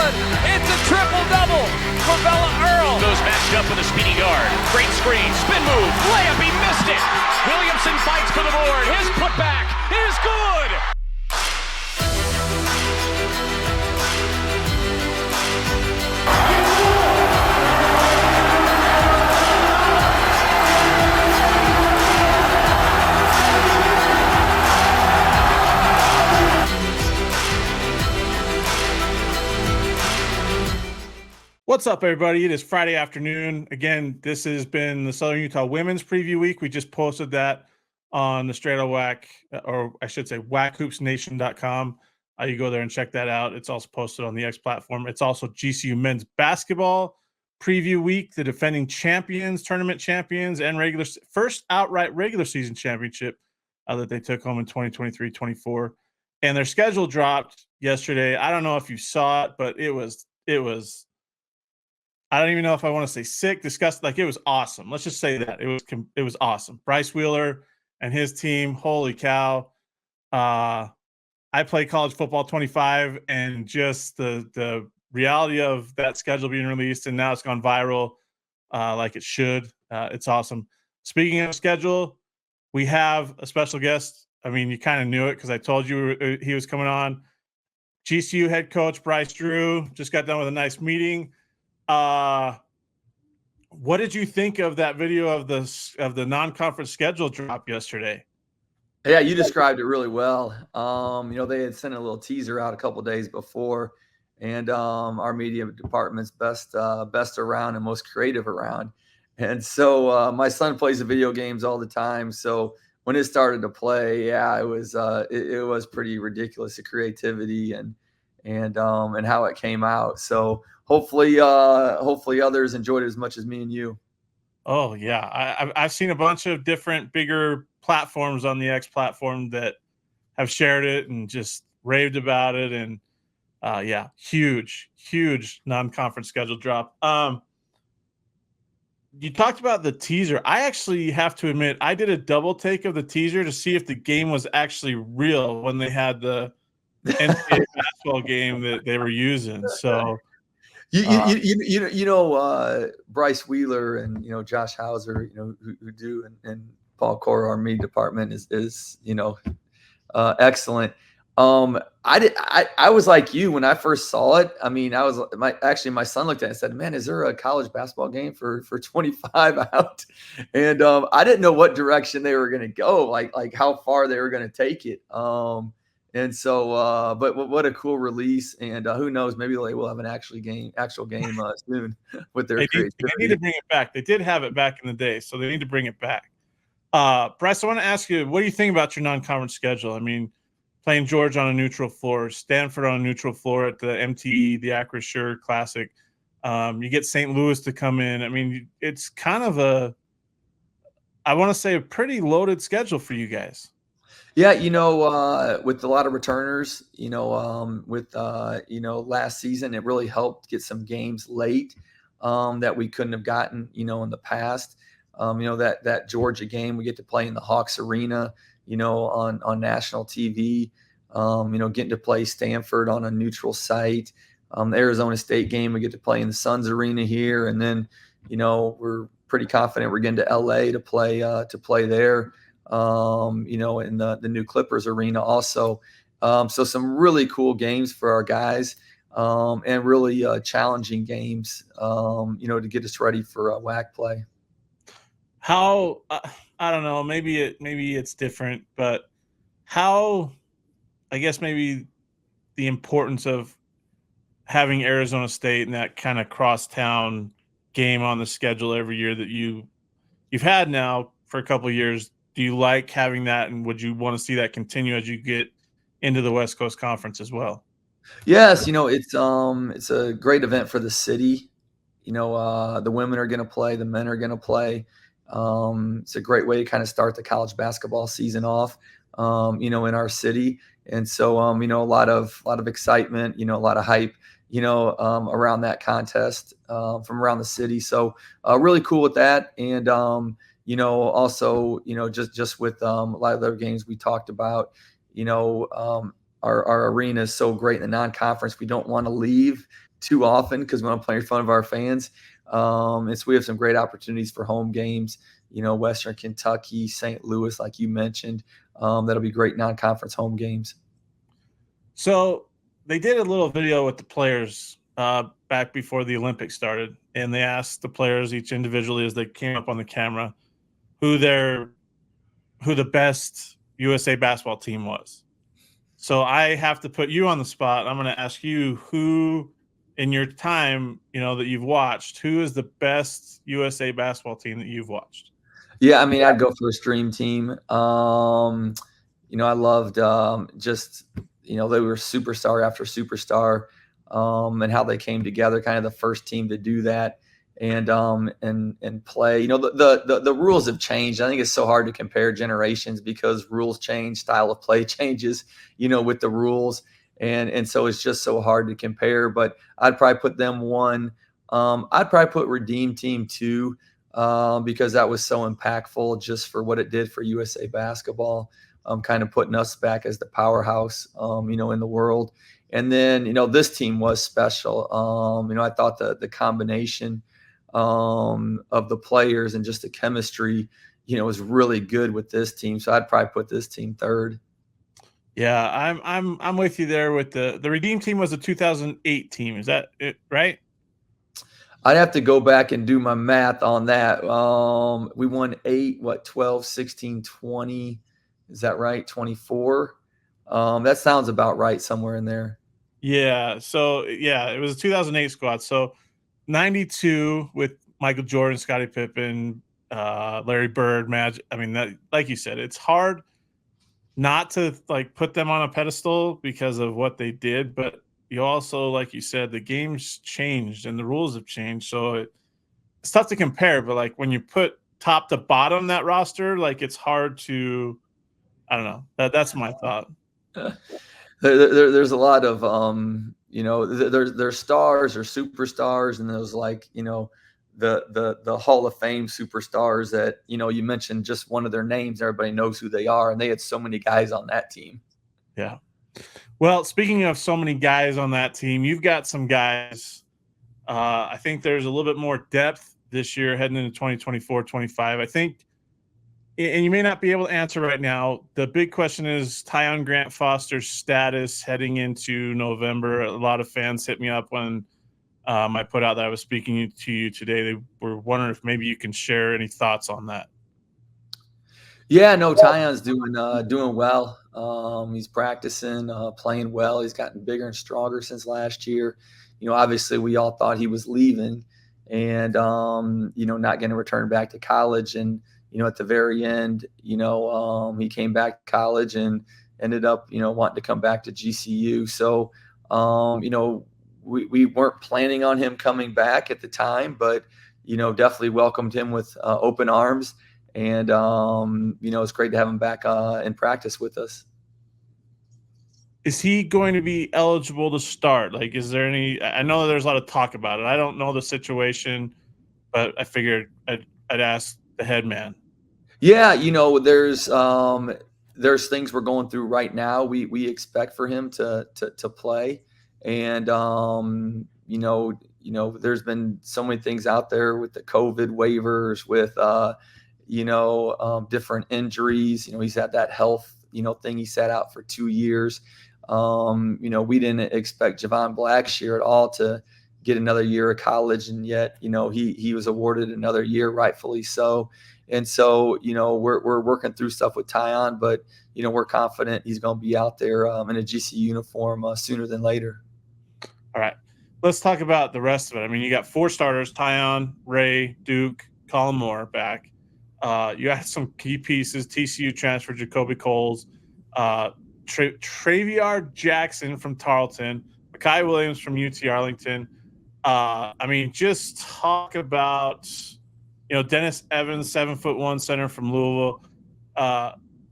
good. It's a triple-double for Bella Earl. Goes matched up with a speedy guard. Great screen, spin move, layup, he missed it. Williamson fights for the board. His putback is good. What's up, everybody? It is Friday afternoon. Again, this has been the Southern Utah Women's Preview Week. We just posted that on the Straight Outta WAC, or I should say WACHoopsNation.com. You go there and check that out. It's also posted on the X platform. It's also GCU Men's Basketball Preview Week, the defending champions, tournament champions, and first outright regular season championship that they took home in 2023-24. And their schedule dropped yesterday. I don't know if you saw it, but it was I don't even know if I want to say sick, disgusting. Like, it was awesome. Let's just say that it was awesome. Bryce Wheeler and his team. Holy cow! I play college football 25, and just the reality of that schedule being released, and now it's gone viral, like it should. It's awesome. Speaking of schedule, we have a special guest. I mean, you kind of knew it because I told you he was coming on. GCU head coach Bryce Drew just got done with a nice meeting. What did you think of that video of the non-conference schedule drop yesterday? Yeah, you described it really well. They had sent a little teaser out a couple days before, and our media department's best around and most creative around. And so my son plays the video games all the time. So when it started to play, yeah, it was pretty ridiculous, the creativity and how it came out. So hopefully others enjoyed it as much as me and you. Oh yeah, I've seen a bunch of different bigger platforms on the X platform that have shared it and just raved about it, and yeah, huge non-conference schedule drop. You talked about the teaser. I actually have to admit, I did a double take of the teaser to see if the game was actually real when they had the NCAA basketball game that they were using. So Bryce Wheeler and Josh Hauser, who do, and Paul Cora, our media department is excellent. I was like you when I first saw it. I mean, my son looked at it and said, "Man, is there a college basketball game for 25 out?" And I didn't know what direction they were going to go, like how far they were going to take it. And so, but what a cool release, and who knows, maybe they will have an actual game soon with their creativity. They need to bring it back. They did have it back in the day, so they need to bring it back. Bryce, I want to ask you, what do you think about your non-conference schedule? I mean, playing Georgia on a neutral floor, Stanford on a neutral floor at the MTE, the Acrisure Classic. You get St. Louis to come in. I mean, it's kind of I want to say a pretty loaded schedule for you guys. Yeah, with a lot of returners, last season, it really helped get some games late that we couldn't have gotten, in the past. That Georgia game, we get to play in the Hawks Arena, on national TV, getting to play Stanford on a neutral site. The Arizona State game, we get to play in the Suns Arena here. And then, we're pretty confident we're getting to LA to play there. In the new Clippers Arena also. So some really cool games for our guys, and really challenging games, to get us ready for WAC play. How, I don't know, maybe it's different, but how, I guess maybe the importance of having Arizona State and that kind of crosstown game on the schedule every year that you've had now for a couple of years. Do you like having that, and would you want to see that continue as you get into the West Coast Conference as well? Yes, it's a great event for the city. The women are going to play, the men are going to play. It's a great way to kind of start the college basketball season off, in our city. And so, a lot of excitement, a lot of hype, around that contest from around the city. So really cool with that. And, also, just with a lot of other games we talked about, our arena is so great in the non-conference. We don't want to leave too often because we want to play in front of our fans. And so we have some great opportunities for home games. Western Kentucky, St. Louis, like you mentioned. That'll be great non-conference home games. So they did a little video with the players back before the Olympics started, and they asked the players each individually as they came up on the camera who the best USA basketball team was. So I have to put you on the spot. I'm going to ask you who, in your time, that you've watched, who is the best USA basketball team that you've watched? Yeah, I mean, I'd go for a Stream team. I loved just they were superstar after superstar, and how they came together, kind of the first team to do that, and play. The rules have changed. I think it's so hard to compare generations because rules change, style of play changes, with the rules, and so it's just so hard to compare. But I'd probably put them one. I'd probably put Redeem Team 2. Because that was so impactful just for what it did for USA basketball, kind of putting us back as the powerhouse, in the world. And then, this team was special. I thought the combination of the players and just the chemistry, was really good with this team. So I'd probably put this team third. Yeah, I'm with you there. With the Redeem Team was a 2008 team. Is that it, right? I'd have to go back and do my math on that. We won 8, 12, 16, 20. Is that right? 24. That sounds about right, somewhere in there. Yeah. So yeah, it was a 2008 squad. So 92 with Michael Jordan, Scottie Pippen, Larry Bird, Magic. I mean, that, like you said, it's hard not to put them on a pedestal because of what they did, but you also, like you said, the game's changed and the rules have changed. So it's tough to compare, but when you put top to bottom that roster, it's hard to, I don't know. That's my thought. There's a lot of, there's stars or superstars, and there's the Hall of Fame superstars that, you mentioned just one of their names, everybody knows who they are. And they had so many guys on that team. Yeah. Well, speaking of so many guys on that team, you've got some guys. I think there's a little bit more depth this year heading into 2024-25. I think, and you may not be able to answer right now, the big question is Tyon Grant Foster's status heading into November. A lot of fans hit me up when I put out that I was speaking to you today. They were wondering if maybe you can share any thoughts on that. Yeah, no, Tyon's doing well. He's practicing, playing well. He's gotten bigger and stronger since last year. Obviously we all thought he was leaving and, not going to return back to college. And, at the very end, he came back to college and ended up, wanting to come back to GCU. So, we weren't planning on him coming back at the time, but, definitely welcomed him with open arms. And, it's great to have him back in practice with us. Is he going to be eligible to start? Is there any – I know there's a lot of talk about it. I don't know the situation, but I figured I'd ask the head man. Yeah, there's things we're going through right now. We expect for him to play. And, there's been so many things out there with the COVID waivers, with different injuries. He's had that health, thing he sat out for 2 years. We didn't expect Javon Blackshear at all to get another year of college, and yet, he was awarded another year, rightfully so. And so, we're working through stuff with Tyon, but, we're confident he's going to be out there in a GC uniform sooner than later. All right. Let's talk about the rest of it. I mean, you got 4 starters: Tyon, Ray, Duke, Colin Moore back. You got some key pieces: TCU transfer Jacoby Coles, Traviar Jackson from Tarleton, Mekhi Williams from UT Arlington. I mean, just talk about, Dennis Evans, 7'1" center from Louisville.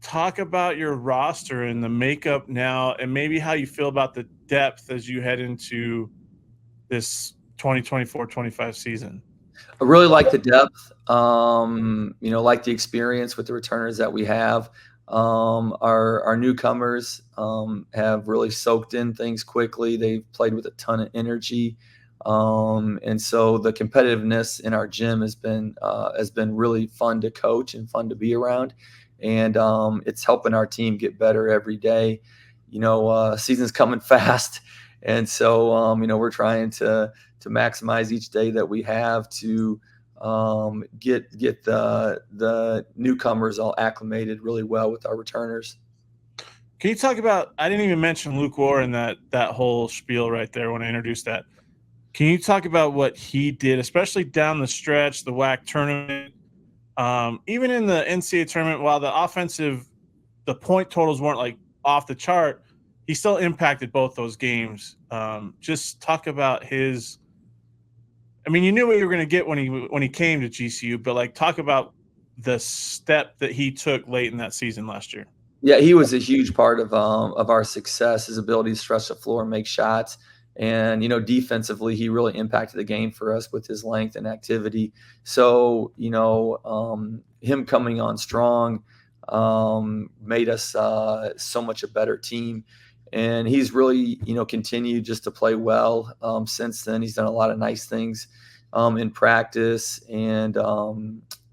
Talk about your roster and the makeup now, and maybe how you feel about the depth as you head into this 2024-25 season. I really like the depth, like the experience with the returners that we have. Our newcomers have really soaked in things quickly. They've played with a ton of energy. And so the competitiveness in our gym has been really fun to coach and fun to be around. And it's helping our team get better every day. Season's coming fast. And so, we're trying to maximize each day that we have to get the newcomers all acclimated really well with our returners. Can you talk about, I didn't even mention Luke Warren, that whole spiel right there when I introduced that. Can you talk about what he did, especially down the stretch, the WAC tournament, even in the NCAA tournament, while the point totals weren't like off the chart, he still impacted both those games. Just talk about his, I mean, you knew what you were going to get when he came to GCU, but like talk about the step that he took late in that season last year. Yeah, he was a huge part of our success, his ability to stretch the floor and make shots. And, defensively, he really impacted the game for us with his length and activity. So, him coming on strong made us so much a better team. And he's really, continued just to play well since then. He's done a lot of nice things in practice. And,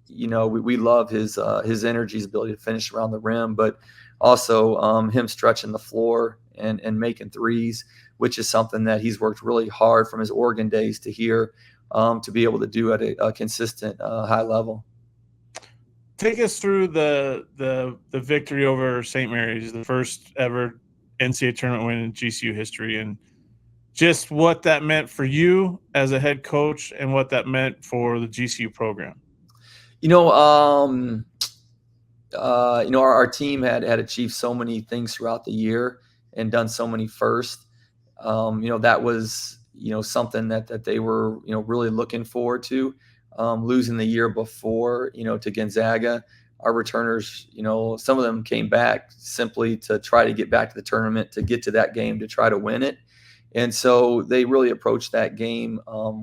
we love his energy, his ability to finish around the rim, but also him stretching the floor and making threes, which is something that he's worked really hard from his Oregon days to here to be able to do at a consistent high level. Take us through the victory over St. Mary's, the first ever NCAA tournament win in GCU history, and just what that meant for you as a head coach and what that meant for the GCU program. Our team had achieved so many things throughout the year and done so many firsts. That was, something that they were, really looking forward to. Losing the year before, to Gonzaga, our returners, some of them came back simply to try to get back to the tournament, to get to that game, to try to win it. And so they really approached that game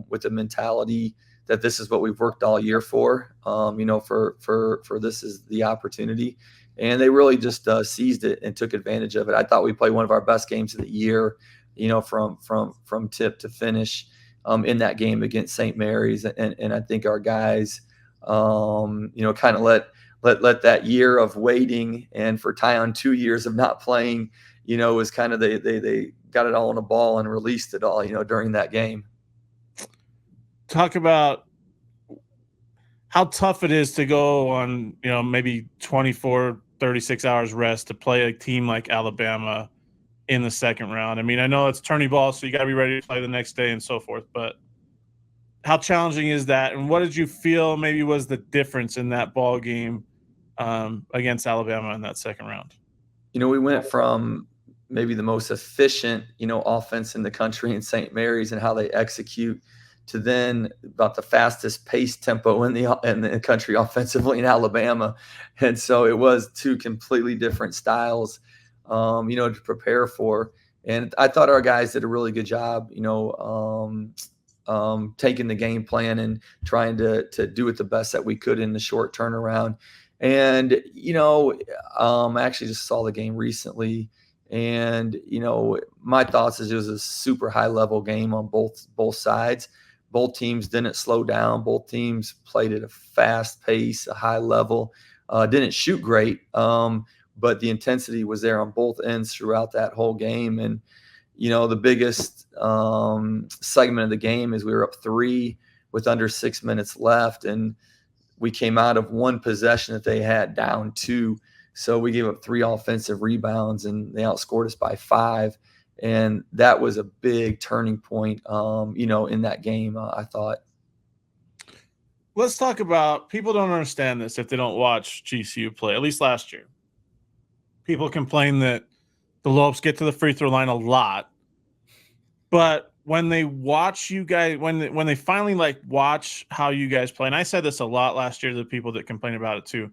with the mentality that this is what we've worked all year for, for this is the opportunity. And they really just seized it and took advantage of it. I thought we played one of our best games of the year, from tip to finish in that game against St. Mary's. And I think our guys, kind of let that year of waiting and for Tyon 2 years of not playing, was kind of they got it all in a ball and released it all, during that game. Talk about how tough it is to go on, maybe 24, 36 hours rest to play a team like Alabama in the second round. I mean, I know it's tourney ball, so you got to be ready to play the next day and so forth, but how challenging is that? And what did you feel maybe was the difference in that ball game against Alabama in that second round? We went from maybe the most efficient, offense in the country in St. Mary's and how they execute to then about the fastest pace tempo in the country offensively in Alabama. And so it was two completely different styles, to prepare for. And I thought our guys did a really good job, taking the game plan and trying to do it the best that we could in the short turnaround. And, I actually just saw the game recently. And, my thoughts is it was a super high level game on both sides. Both teams didn't slow down. Both teams played at a fast pace, a high level. Didn't shoot great, but the intensity was there on both ends throughout that whole game. And, the biggest segment of the game is we were up 3 with under 6 minutes left, and we came out of one possession that they had down 2. So we gave up 3 offensive rebounds, and they outscored us by 5. And that was a big turning point, in that game, I thought. Let's talk about, people don't understand this if they don't watch GCU play, at least last year. People complain that the Lopes get to the free throw line a lot. But when they watch you guys, when they finally watch how you guys play, and I said this a lot last year to the people that complain about it too,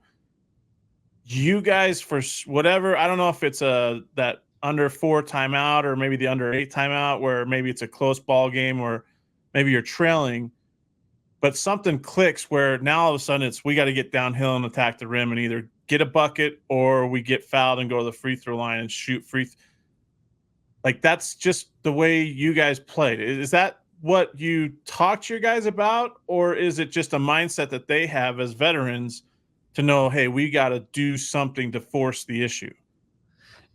you guys, for whatever, I don't know if it's that under 4 timeout or maybe the under 8 timeout where maybe it's a close ball game or maybe you're trailing, but something clicks where now all of a sudden we got to get downhill and attack the rim and either get a bucket or we get fouled and go to the free throw line and shoot free. That's just the way you guys played. Is that what you talk to your guys about, or is it just a mindset that they have as veterans to know, hey, we got to do something to force the issue?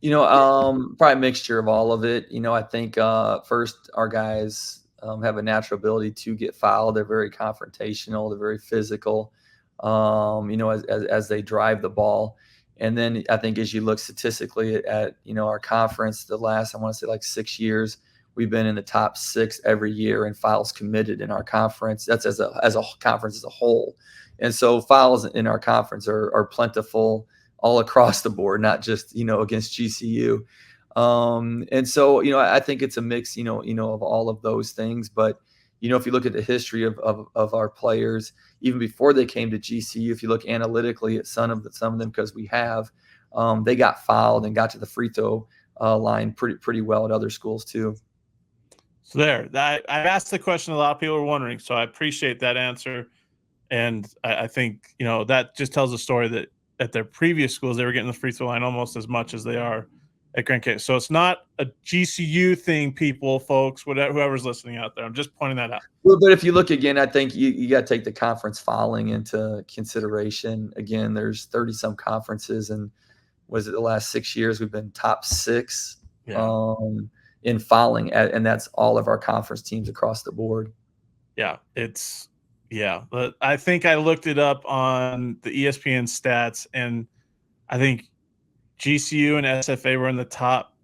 Probably a mixture of all of it. I think first our guys have a natural ability to get fouled. They're very confrontational. They're very physical. As they drive the ball. And then I think as you look statistically at our conference, the last, I want to say like 6 years, we've been in the top 6 every year in fouls committed in our conference. That's as a conference as a whole. And so fouls in our conference are plentiful all across the board, not just, against GCU. And so, I think it's a mix, of all of those things. But, if you look at the history of our players, even before they came to GCU, if you look analytically at some of them, because we have, they got fouled and got to the free throw line pretty well at other schools too. So I asked the question a lot of people were wondering, so I appreciate that answer. And I think, that just tells a story that at their previous schools, they were getting the free throw line almost as much as they are at Grand Case. So it's not a GCU thing, people, folks, whoever's listening out there. I'm just pointing that out. Well, but if you look again, I think you got to take the conference fouling into consideration. Again, there's 30 some conferences, and was it the last 6 years we've been top 6 in fouling, and that's all of our conference teams across the board. But I think I looked it up on the ESPN stats, and I think GCU and SFA were in the top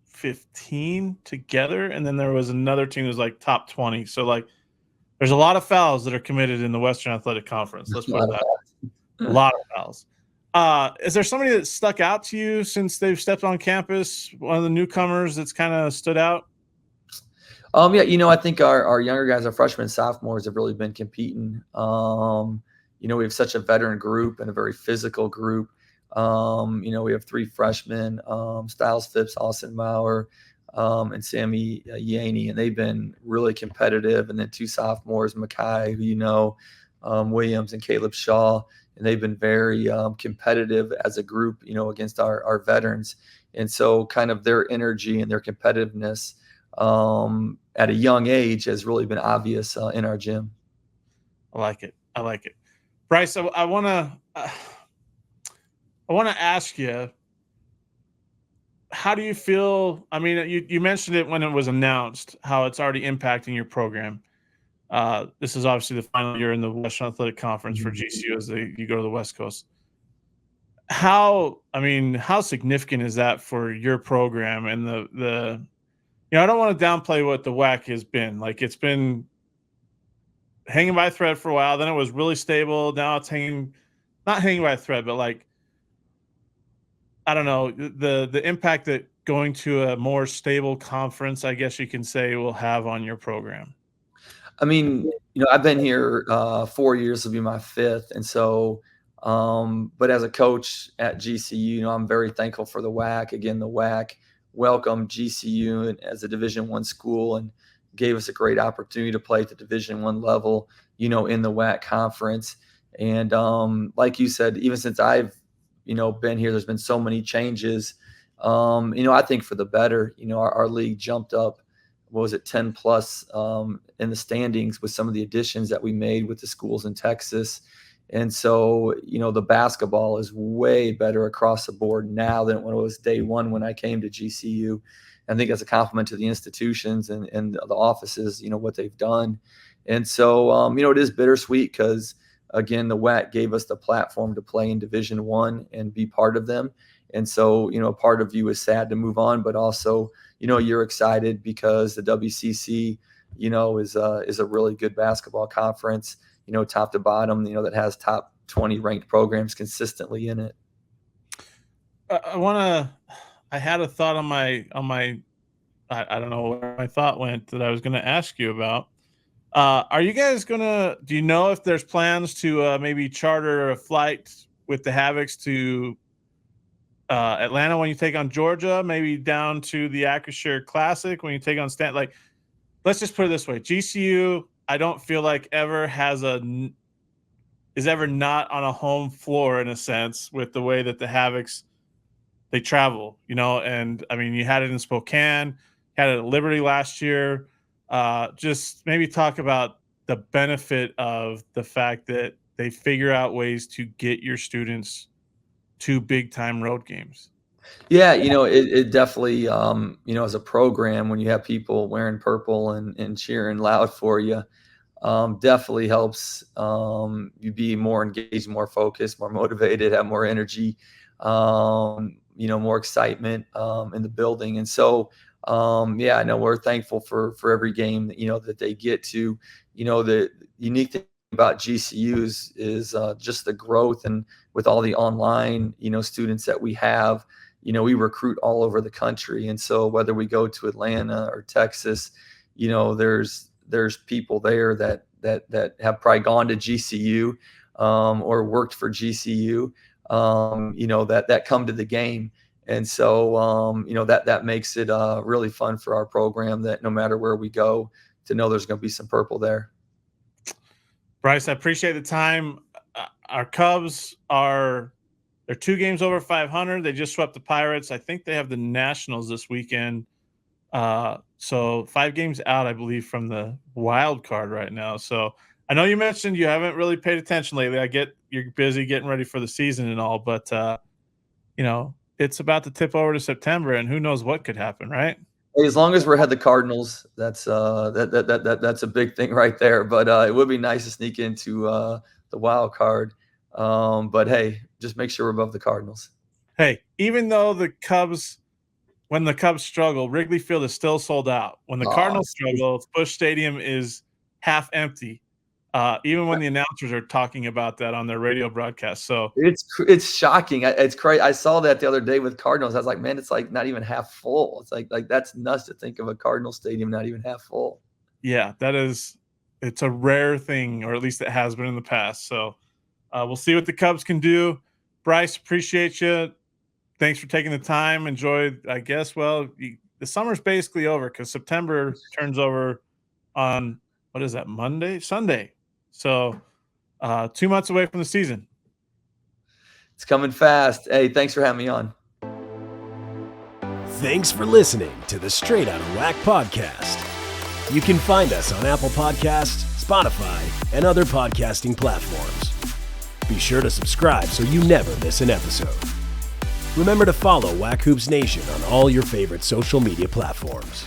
15 together, and then there was another team that was like top 20. So like, there's a lot of fouls that are committed in the Western Athletic Conference. Let's put it that way. A lot of fouls. Is there somebody that stuck out to you since they've stepped on campus? One of the newcomers that's kind of stood out? I think our younger guys, our freshmen and sophomores, have really been competing. We have such a veteran group and a very physical group. We have 3 freshmen, Styles Phipps, Austin Maurer, and Sammy Yaney, and they've been really competitive. And then 2 sophomores, Mackay, who Williams, and Caleb Shaw, and they've been very competitive as a group, against our veterans. And so kind of their energy and their competitiveness at a young age has really been obvious in our gym. I like it. Bryce, I want to ask you, how do you feel? I mean, you mentioned it when it was announced, how it's already impacting your program. This is obviously the final year in the Western Athletic Conference for GCU as you go to the West Coast. How significant is that for your program and the I don't want to downplay what the WAC has been. Like, it's been hanging by a thread for a while. Then it was really stable. Now it's not hanging by a thread, but like, I don't know, the impact that going to a more stable conference, I guess you can say, will have on your program. I mean, I've been here 4 years, will be my 5th. And so, but as a coach at GCU, I'm very thankful for the WAC. Again, the WAC welcomed GCU as a Division I school and gave us a great opportunity to play at the Division I level, in the WAC conference. And like you said, even since I've, been here, there's been so many changes. I think for the better. Our league jumped up, 10 plus in the standings with some of the additions that we made with the schools in Texas. And so, the basketball is way better across the board now than when it was day one when I came to GCU. I think that's a compliment to the institutions and the offices, what they've done. And so, it is bittersweet because, again, the WAC gave us the platform to play in Division I and be part of them. And so, part of you is sad to move on, but also, you're excited because the WCC, is a really good basketball conference, top to bottom, that has top 20 ranked programs consistently in it. I had a thought on my, I don't know where my thought went that I was going to ask you about. Are you guys do you know if there's plans to maybe charter a flight with the Havocs to Atlanta when you take on Georgia, maybe down to the Acrisure Classic when you take on Stanford? Like, let's just put it this way. GCU, I don't feel like is ever not on a home floor in a sense with the way that the Havocs, they travel, and I mean, you had it in Spokane, had it at Liberty last year. just maybe talk about the benefit of the fact that they figure out ways to get your students to big time road games. Yeah, it definitely, as a program, when you have people wearing purple and cheering loud for you, definitely helps you be more engaged, more focused, more motivated, have more energy, more excitement in the building. And so, yeah, I know we're thankful for every game that, that they get to. The unique thing about GCUs is just the growth, and with all the online, students that we have, we recruit all over the country. And so whether we go to Atlanta or Texas, there's people there that have probably gone to GCU or worked for GCU, that come to the game. And so, that makes it really fun for our program, that no matter where we go, to know there's going to be some purple there. Bryce, I appreciate the time. Our Cubs they're 2 games over 500. They just swept the Pirates. I think they have the Nationals this weekend. So 5 games out, I believe, from the wild card right now. So I know you mentioned you haven't really paid attention lately. I get you're busy getting ready for the season and all, but it's about to tip over to September, and who knows what could happen, right? As long as we're ahead of the Cardinals, that's a big thing right there. But it would be nice to sneak into the wild card. But hey, just make sure we're above the Cardinals. Hey, even though when the Cubs struggle, Wrigley Field is still sold out. When the Cardinals struggle, Busch Stadium is half empty. Even when the announcers are talking about that on their radio broadcast. So it's shocking. It's crazy. I saw that the other day with Cardinals. I was like, man, it's like not even half full. It's like that's nuts to think of a Cardinal stadium not even half full. Yeah, it's a rare thing, or at least it has been in the past. So we'll see what the Cubs can do. Bryce, appreciate you. Thanks for taking the time. Enjoy, I guess. Well, the summer's basically over because September turns over on, what is that, Sunday. So 2 months away from the season. It's coming fast. Hey, thanks for having me on. Thanks for listening to the Straight Outta WAC podcast. You can find us on Apple Podcasts, Spotify, and other podcasting platforms. Be sure to subscribe so you never miss an episode. Remember to follow WAC Hoops Nation on all your favorite social media platforms.